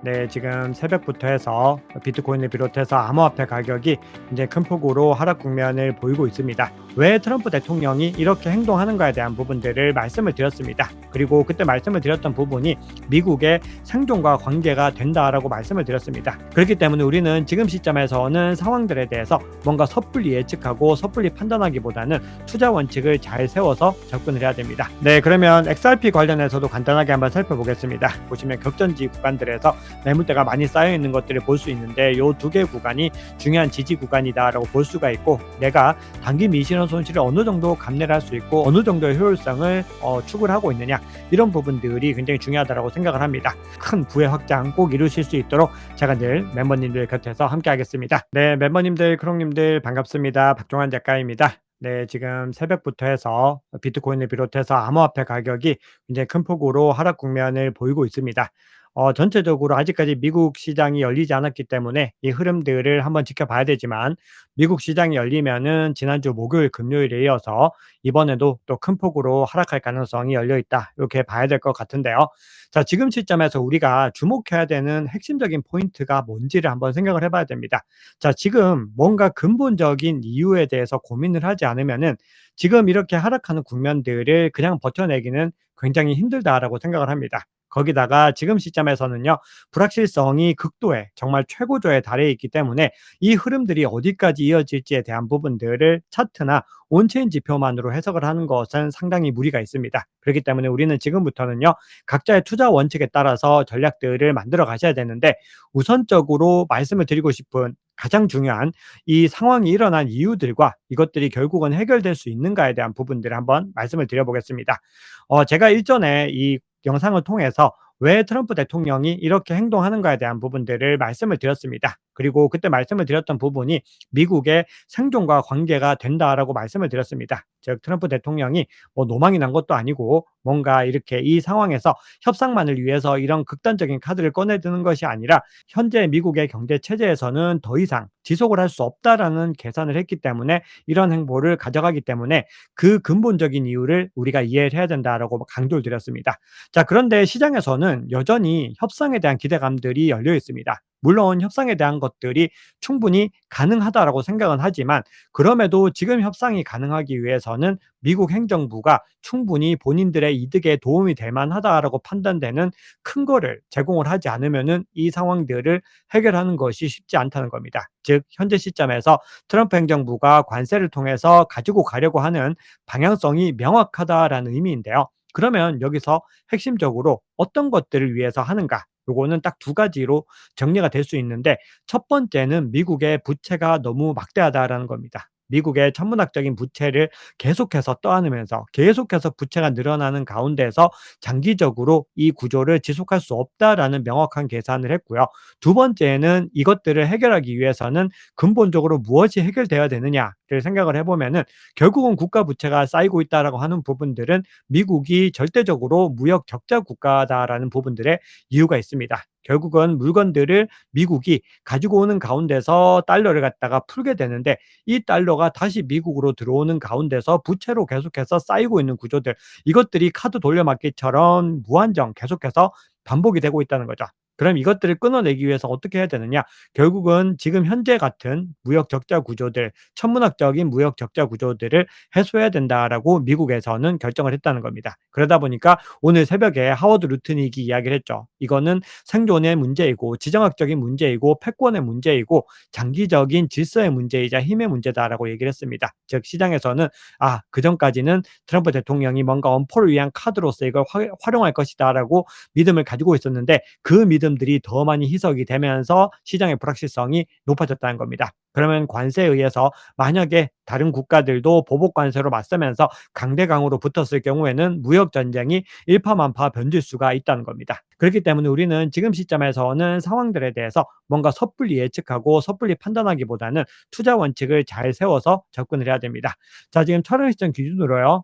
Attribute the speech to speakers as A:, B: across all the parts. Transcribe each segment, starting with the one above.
A: 네, 지금 새벽부터 해서 비트코인을 비롯해서 암호화폐 가격이 이제 큰 폭으로 하락 국면을 보이고 있습니다. 왜 트럼프 대통령이 이렇게 행동하는가에 대한 부분들을 말씀을 드렸습니다. 그리고 그때 말씀을 드렸던 부분이 미국의 생존과 관계가 된다라고 말씀을 드렸습니다. 그렇기 때문에 우리는 지금 시점에서는 상황들에 대해서 뭔가 섣불리 예측하고 섣불리 판단하기보다는 투자 원칙을 잘 세워서 접근을 해야 됩니다. 네, 그러면 XRP 관련해서도 간단하게 한번 살펴보겠습니다. 보시면 격전지 구간들에서 매물대가 많이 쌓여 있는 것들을 볼 수 있는데 이 두 개 구간이 중요한 지지 구간이다라고 볼 수가 있고, 내가 단기 미실현 손실을 어느 정도 감내를 할 수 있고 어느 정도의 효율성을 추구를 하고 있느냐, 이런 부분들이 굉장히 중요하다고 생각을 합니다. 큰 부의 확장 꼭 이루실 수 있도록 제가 늘 멤버님들 곁에서 함께 하겠습니다. 네, 멤버님들, 크롱님들 반갑습니다. 박종환 작가입니다. 네, 지금 새벽부터 해서 비트코인을 비롯해서 암호화폐 가격이 굉장히 큰 폭으로 하락 국면을 보이고 있습니다. 전체적으로 아직까지 미국 시장이 열리지 않았기 때문에 이 흐름들을 한번 지켜봐야 되지만, 미국 시장이 열리면은 지난주 목요일, 금요일에 이어서 이번에도 또 큰 폭으로 하락할 가능성이 열려 있다, 이렇게 봐야 될 것 같은데요. 자, 지금 시점에서 우리가 주목해야 되는 핵심적인 포인트가 뭔지를 한번 생각을 해봐야 됩니다. 자, 지금 뭔가 근본적인 이유에 대해서 고민을 하지 않으면은 지금 이렇게 하락하는 국면들을 그냥 버텨내기는 굉장히 힘들다라고 생각을 합니다. 거기다가 지금 시점에서는요, 불확실성이 극도의 정말 최고조에 달해 있기 때문에 이 흐름들이 어디까지 이어질지에 대한 부분들을 차트나 온체인 지표만으로 해석을 하는 것은 상당히 무리가 있습니다. 그렇기 때문에 우리는 지금부터는요, 각자의 투자 원칙에 따라서 전략들을 만들어 가셔야 되는데, 우선적으로 말씀을 드리고 싶은 가장 중요한 이 상황이 일어난 이유들과 이것들이 결국은 해결될 수 있는가에 대한 부분들을 한번 말씀을 드려보겠습니다. 제가 일전에 이 영상을 통해서 왜 트럼프 대통령이 이렇게 행동하는가에 대한 부분들을 말씀을 드렸습니다. 그리고 그때 말씀을 드렸던 부분이 미국의 생존과 관계가 된다라고 말씀을 드렸습니다. 즉, 트럼프 대통령이 뭐 노망이 난 것도 아니고 뭔가 이렇게 이 상황에서 협상만을 위해서 이런 극단적인 카드를 꺼내드는 것이 아니라 현재 미국의 경제 체제에서는 더 이상 지속을 할 수 없다라는 계산을 했기 때문에 이런 행보를 가져가기 때문에 그 근본적인 이유를 우리가 이해를 해야 된다라고 강조를 드렸습니다. 자, 그런데 시장에서는 여전히 협상에 대한 기대감들이 열려 있습니다. 물론 협상에 대한 것들이 충분히 가능하다라고 생각은 하지만, 그럼에도 지금 협상이 가능하기 위해서는 미국 행정부가 충분히 본인들의 이득에 도움이 될 만하다라고 판단되는 큰 거를 제공을 하지 않으면은 이 상황들을 해결하는 것이 쉽지 않다는 겁니다. 즉, 현재 시점에서 트럼프 행정부가 관세를 통해서 가지고 가려고 하는 방향성이 명확하다라는 의미인데요. 그러면 여기서 핵심적으로 어떤 것들을 위해서 하는가? 요거는 딱 두 가지로 정리가 될 수 있는데, 첫 번째는 미국의 부채가 너무 막대하다라는 겁니다. 미국의 천문학적인 부채를 계속해서 떠안으면서 계속해서 부채가 늘어나는 가운데서 장기적으로 이 구조를 지속할 수 없다라는 명확한 계산을 했고요. 두 번째는 이것들을 해결하기 위해서는 근본적으로 무엇이 해결돼야 되느냐를 생각을 해보면은, 결국은 국가 부채가 쌓이고 있다라고 하는 부분들은 미국이 절대적으로 무역 적자 국가다라는 부분들의 이유가 있습니다. 결국은 물건들을 미국이 가지고 오는 가운데서 달러를 갖다가 풀게 되는데, 이 달러가 다시 미국으로 들어오는 가운데서 부채로 계속해서 쌓이고 있는 구조들, 이것들이 카드 돌려막기처럼 무한정 계속해서 반복이 되고 있다는 거죠. 그럼 이것들을 끊어내기 위해서 어떻게 해야 되느냐? 결국은 지금 현재 같은 무역 적자 구조들, 천문학적인 무역 적자 구조들을 해소해야 된다라고 미국에서는 결정을 했다는 겁니다. 그러다 보니까 오늘 새벽에 하워드 루트닉이 이야기를 했죠. 이거는 생존의 문제이고 지정학적인 문제이고 패권의 문제이고 장기적인 질서의 문제이자 힘의 문제다라고 얘기를 했습니다. 즉, 시장에서는 그전까지는 트럼프 대통령이 뭔가 엄포를 위한 카드로서 이걸 활용할 것이다라고 믿음을 가지고 있었는데, 그 믿음들이 더 많이 희석이 되면서 시장의 불확실성이 높아졌다는 겁니다. 그러면 관세에 의해서 만약에 다른 국가들도 보복 관세로 맞서면서 강대강으로 붙었을 경우에는 무역 전쟁이 일파만파 번질 수가 있다는 겁니다. 그렇기 때문에 우리는 지금 시점에서는 상황들에 대해서 뭔가 섣불리 예측하고 섣불리 판단하기보다는 투자 원칙을 잘 세워서 접근을 해야 됩니다. 자, 지금 촬영 시점 기준으로요,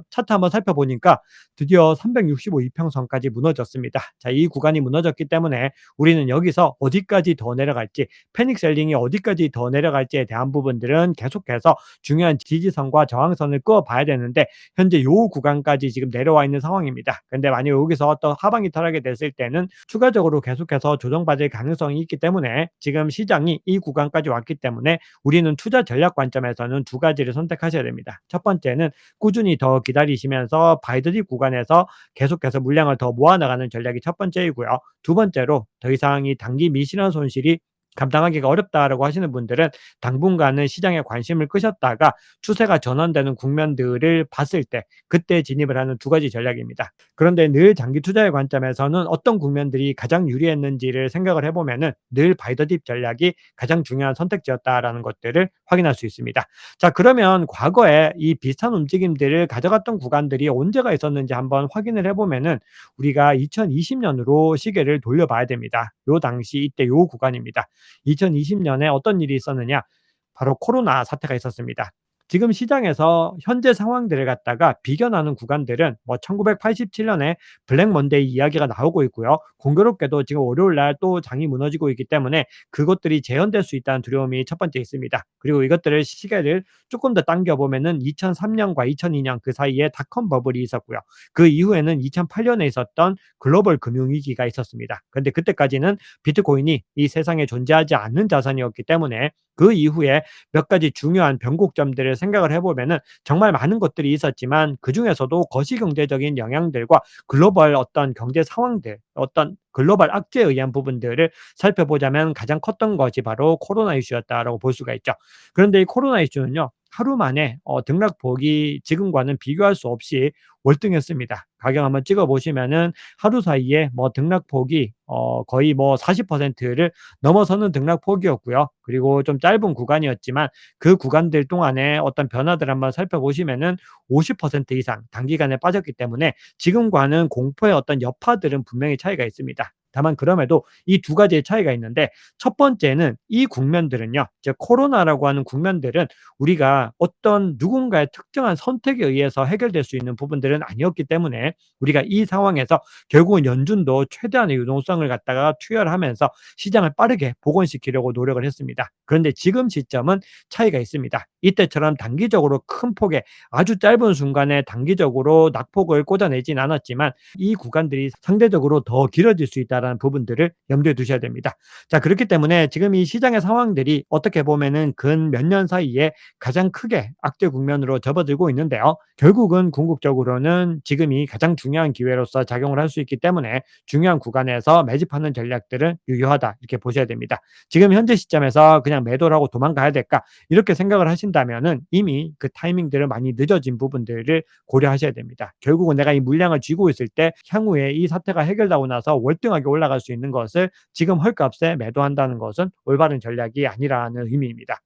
A: 차트 한번 살펴보니까 드디어 365 이평선까지 무너졌습니다. 자, 이 구간이 무너졌기 때문에 우리는 여기서 어디까지 더 내려갈지, 패닉 셀링이 어디까지 더 내려갈지에 대한 부분들은 계속해서 중요한 지지선과 저항선을 그어 봐야 되는데, 현재 요 구간까지 지금 내려와 있는 상황입니다. 근데 만약 여기서 또 하방이 타락이 됐을 때는 추가적으로 계속해서 조정받을 가능성이 있기 때문에 지금 시장이 이 구간까지 왔기 때문에 우리는 투자 전략 관점에서는 두 가지를 선택하셔야 됩니다. 첫 번째는 꾸준히 더 기다리시면서 바이드립 구간에서 계속해서 물량을 더 모아나가는 전략이 첫 번째이고요. 두 번째로 더 이상 이 단기 미실현 손실이 감당하기가 어렵다라고 하시는 분들은 당분간은 시장에 관심을 끄셨다가 추세가 전환되는 국면들을 봤을 때 그때 진입을 하는 두 가지 전략입니다. 그런데 늘 장기 투자의 관점에서는 어떤 국면들이 가장 유리했는지를 생각을 해보면은 늘 바이더딥 전략이 가장 중요한 선택지였다라는 것들을 확인할 수 있습니다. 자, 그러면 과거에 이 비슷한 움직임들을 가져갔던 구간들이 언제가 있었는지 한번 확인을 해보면은 우리가 2020년으로 시계를 돌려봐야 됩니다. 요 당시 이때 요 구간입니다. 2020년에 어떤 일이 있었느냐? 바로 코로나 사태가 있었습니다. 지금 시장에서 현재 상황들을 갖다가 비견하는 구간들은 뭐 1987년에 블랙 먼데이 이야기가 나오고 있고요. 공교롭게도 지금 월요일 날 또 장이 무너지고 있기 때문에 그것들이 재현될 수 있다는 두려움이 첫 번째 있습니다. 그리고 이것들을 시계를 조금 더 당겨 보면은 2003년과 2002년 그 사이에 닷컴 버블이 있었고요. 그 이후에는 2008년에 있었던 글로벌 금융 위기가 있었습니다. 그런데 그때까지는 비트코인이 이 세상에 존재하지 않는 자산이었기 때문에 그 이후에 몇 가지 중요한 변곡점들을 생각을 해보면은 정말 많은 것들이 있었지만 그중에서도 거시경제적인 영향들과 글로벌 어떤 경제 상황들, 어떤 글로벌 악재에 의한 부분들을 살펴보자면 가장 컸던 것이 바로 코로나 이슈였다라고 볼 수가 있죠. 그런데 이 코로나 이슈는요. 하루 만에 등락폭이 지금과는 비교할 수 없이 월등했습니다. 가격 한번 찍어 보시면은 하루 사이에 뭐 등락폭이 거의 뭐 40%를 넘어서는 등락폭이었고요. 그리고 좀 짧은 구간이었지만 그 구간들 동안에 어떤 변화들 한번 살펴보시면은 50% 이상 단기간에 빠졌기 때문에 지금과는 공포의 어떤 여파들은 분명히 차이가 있습니다. 다만 그럼에도 이 두 가지의 차이가 있는데 첫 번째는 이 국면들은요. 즉 코로나라고 하는 국면들은 우리가 어떤 누군가의 특정한 선택에 의해서 해결될 수 있는 부분들은 아니었기 때문에 우리가 이 상황에서 결국은 연준도 최대한의 유동성을 갖다가 투여를 하면서 시장을 빠르게 복원시키려고 노력을 했습니다. 그런데 지금 시점은 차이가 있습니다. 이때처럼 단기적으로 큰 폭의 아주 짧은 순간에 단기적으로 낙폭을 꽂아내진 않았지만 이 구간들이 상대적으로 더 길어질 수 있다는 부분들을 염두에 두셔야 됩니다. 자, 그렇기 때문에 지금 이 시장의 상황들이 어떻게 보면은 근 몇 년 사이에 가장 크게 악재 국면으로 접어들고 있는데요. 결국은 궁극적으로는 지금이 가장 중요한 기회로서 작용을 할 수 있기 때문에 중요한 구간에서 매집하는 전략들은 유효하다 이렇게 보셔야 됩니다. 지금 현재 시점에서 그냥 매도를 하고 도망가야 될까 이렇게 생각을 하신다면은 이미 그 타이밍들은 많이 늦어진 부분들을 고려하셔야 됩니다. 결국은 내가 이 물량을 쥐고 있을 때 향후에 이 사태가 해결되고 나서 월등하게 올라갈 수 있는 것을 지금 헐값에 매도한다는 것은 올바른 전략이 아니라는 의미입니다.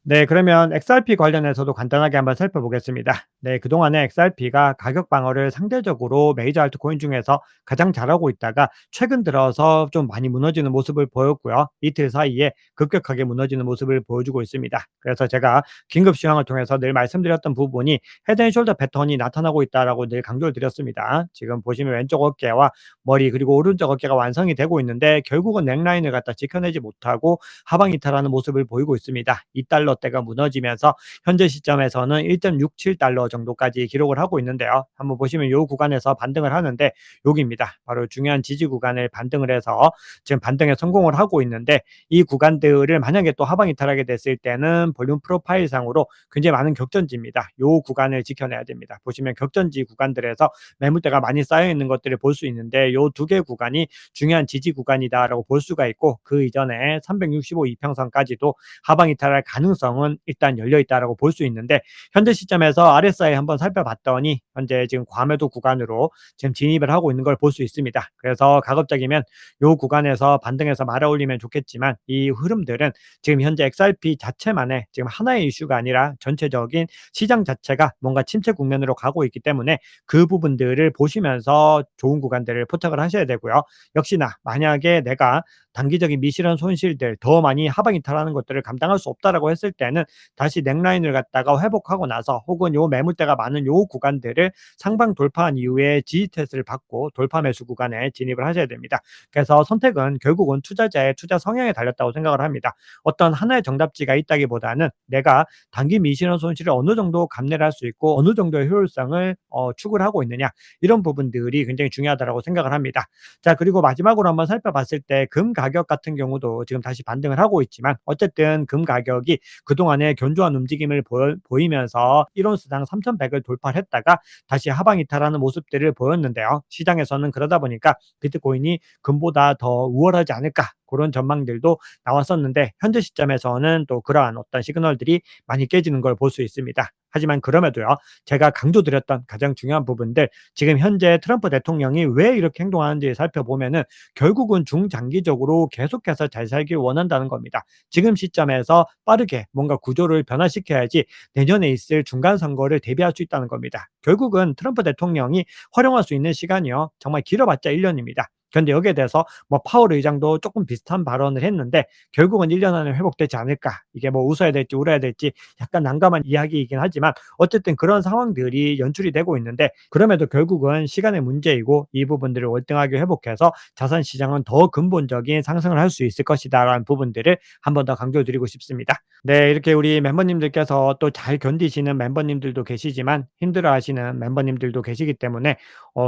A: 네, 그러면 XRP 관련해서도 간단하게 한번 살펴보겠습니다. 네, 그동안에 XRP가 가격 방어를 상대적으로 메이저 알트코인 중에서 가장 잘하고 있다가 최근 들어서 좀 많이 무너지는 모습을 보였고요. 이틀 사이에 급격하게 무너지는 모습을 보여주고 있습니다. 그래서 제가 긴급 시황을 통해서 늘 말씀드렸던 부분이 헤드앤숄더 패턴이 나타나고 있다라고 늘 강조를 드렸습니다. 지금 보시면 왼쪽 어깨와 머리 그리고 오른쪽 어깨가 완성이 되고 있는데 결국은 넥라인을 갖다 지켜내지 못하고 하방 이탈하는 모습을 보이고 있습니다. 2달러대가 무너지면서 현재 시점에서는 1.67달러 정도까지 기록을 하고 있는데요. 한번 보시면 이 구간에서 반등을 하는데 여기입니다. 바로 중요한 지지 구간을 반등을 해서 지금 반등에 성공을 하고 있는데 이 구간들을 만약에 또 하방 이탈하게 됐을 때는 볼륨 프로파일상으로 굉장히 많은 격전지입니다. 이 구간을 지켜내야 됩니다. 보시면 격전지 구간들에서 매물대가 많이 쌓여 있는 것들을 볼 수 있는데 이 두 개 구간이 중요한 지지 구간이다라고 볼 수가 있고 그 이전에 365 이평선까지도 하방 이탈할 가능성은 일단 열려 있다라고 볼 수 있는데 현재 시점에서 RSI 한번 살펴봤더니 현재 지금 과매도 구간으로 지금 진입을 하고 있는 걸 볼 수 있습니다. 그래서 가급적이면 이 구간에서 반등해서 말아 올리면 좋겠지만 이 흐름들은 지금 현재 XRP 자체만의 지금 하나의 이슈가 아니라 전체적인 시장 자체가 뭔가 침체 국면으로 가고 있기 때문에 그 부분들을 보시면서 좋은 구간들을 포착을 하셔야 되고요. 역시나 만약에 내가 단기적인 미실현 손실들 더 많이 하방 이탈하는 것들을 감당할 수 없다라고 했을 때는 다시 넥라인을 갖다가 회복하고 나서 혹은 요 매물대가 많은 요 구간들을 상방 돌파한 이후에 지지 테스트를 받고 돌파 매수 구간에 진입을 하셔야 됩니다. 그래서 선택은 결국은 투자자의 투자 성향에 달렸다고 생각을 합니다. 어떤 하나의 정답지가 있다기보다는 내가 단기 미실현 손실을 어느 정도 감내를 할 수 있고 어느 정도의 효율성을 추구를 하고 있느냐, 이런 부분들이 굉장히 중요하다고 생각을 합니다. 자, 그리고 마지막으로 한번 살펴봤을 때 금 가격 같은 경우도 지금 다시 반등을 하고 있지만 어쨌든 금 가격이 그동안에 견조한 움직임을 보이면서 1온스당 3,100을 돌파를 했다가 다시 하방 이탈하는 모습들을 보였는데요. 시장에서는 그러다 보니까 비트코인이 금보다 더 우월하지 않을까, 그런 전망들도 나왔었는데 현재 시점에서는 또 그러한 어떤 시그널들이 많이 깨지는 걸 볼 수 있습니다. 하지만 그럼에도요, 제가 강조드렸던 가장 중요한 부분들, 지금 현재 트럼프 대통령이 왜 이렇게 행동하는지 살펴보면은 결국은 중장기적으로 계속해서 잘 살길 원한다는 겁니다. 지금 시점에서 빠르게 뭔가 구조를 변화시켜야지 내년에 있을 중간 선거를 대비할 수 있다는 겁니다. 결국은 트럼프 대통령이 활용할 수 있는 시간이요, 정말 길어봤자 1년입니다. 그런데 여기에 대해서 뭐 파월 의장도 조금 비슷한 발언을 했는데 결국은 1년 안에 회복되지 않을까. 이게 뭐 웃어야 될지 울어야 될지 약간 난감한 이야기이긴 하지만 어쨌든 그런 상황들이 연출이 되고 있는데, 그럼에도 결국은 시간의 문제이고 이 부분들을 월등하게 회복해서 자산 시장은 더 근본적인 상승을 할 수 있을 것이다라는 부분들을 한 번 더 강조드리고 싶습니다. 네, 이렇게 우리 멤버님들께서 또 잘 견디시는 멤버님들도 계시지만 힘들어하시는 멤버님들도 계시기 때문에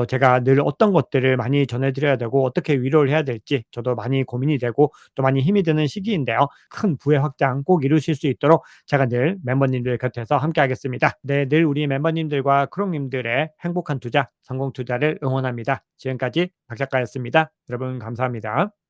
A: 제가 늘 어떤 것들을 많이 전해드려야 되고 어떻게 위로를 해야 될지 저도 많이 고민이 되고 또 많이 힘이 드는 시기인데요. 큰 부의 확장 꼭 이루실 수 있도록 제가 늘 멤버님들 곁에서 함께 하겠습니다. 네, 늘 우리 멤버님들과 크롱님들의 행복한 투자, 성공 투자를 응원합니다. 지금까지 박 작가였습니다. 여러분 감사합니다.